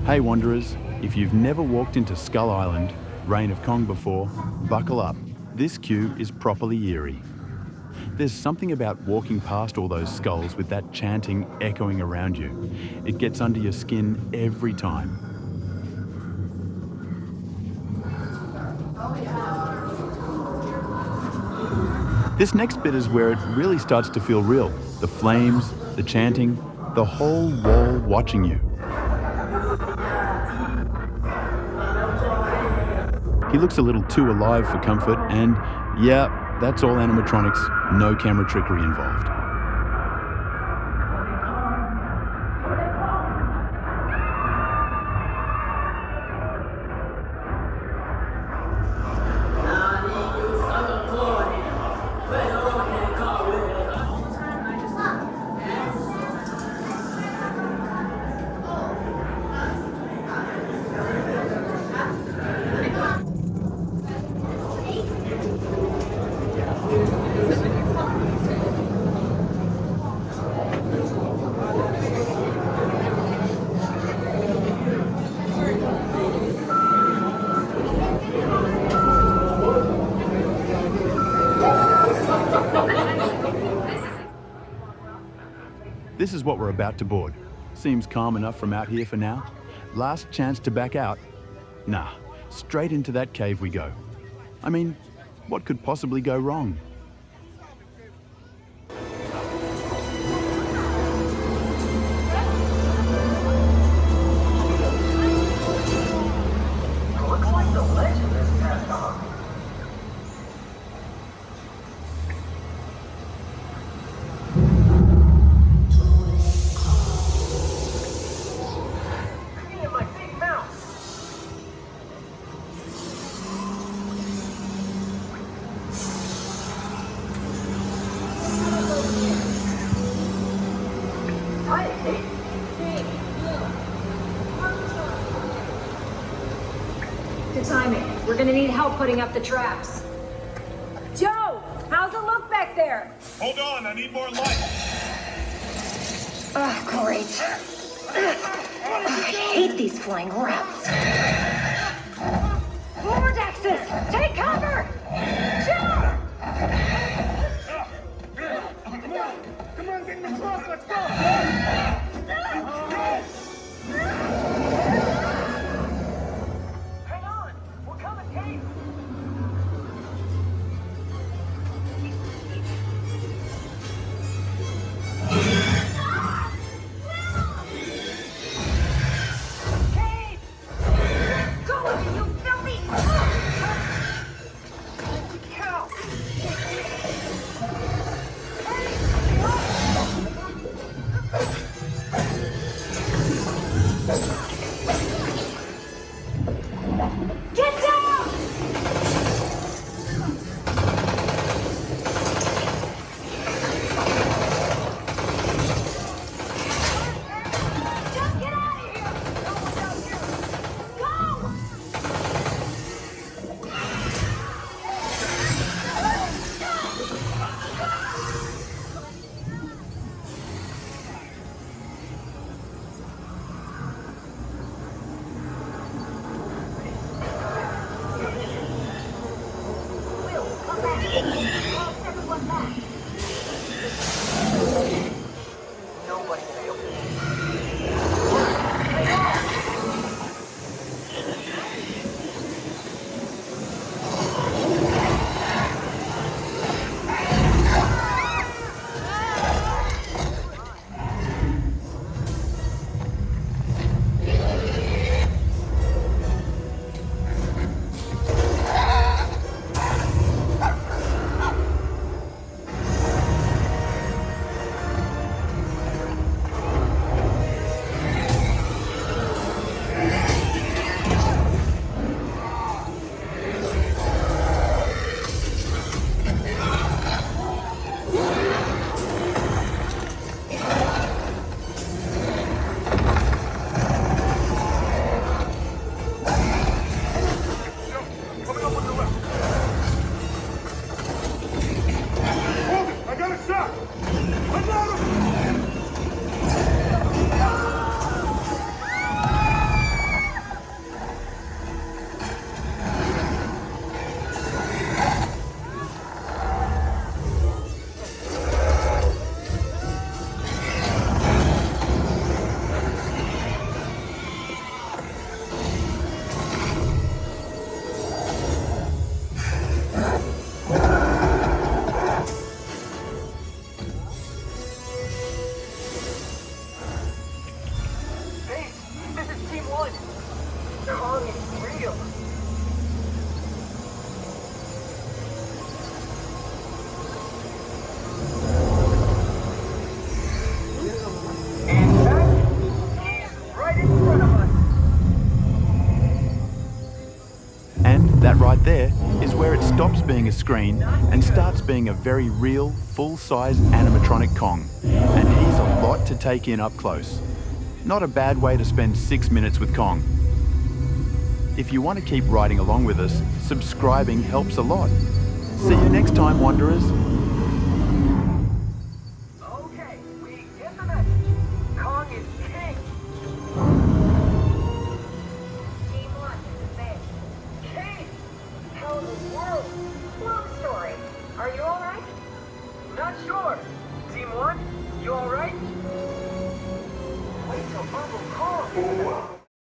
Hey Wanderers, if you've never walked into Skull Island, Reign of Kong before, buckle up. This queue is properly eerie. There's something about walking past all those skulls with that chanting echoing around you. It gets under your skin every time. This next bit is where it really starts to feel real. The flames, the chanting, the whole wall watching you. He looks a little too alive for comfort, and yeah, that's all animatronics, no camera trickery involved. This is what we're about to board. Seems calm enough from out here for now. Last chance to back out. Nah, straight into that cave we go. I mean, what could possibly go wrong? Good timing. We're gonna need help putting up the traps. Joe, how's it look back there? Hold on, I need more light. Oh, great. I hate these flying rats. Vortexes! Take cover! Joe! Come on, get in the truck, let's go! Hang on! We're coming, Kate! Kate! Go with it, you filthy! Cow! Get down! Just get out of here! No one's out here! Go! there is where it stops being a screen and starts being a very real, full-size animatronic Kong. And he's a lot to take in up close. Not a bad way to spend 6 minutes with Kong. If you want to keep riding along with us, subscribing helps a lot. See you next time, Wanderers. Okay, we get the message. Kong is king. Team 1 is advanced. King! How in the world? Long story. Are you alright? Not sure. Team 1, you alright? Wait till Uncle Kong.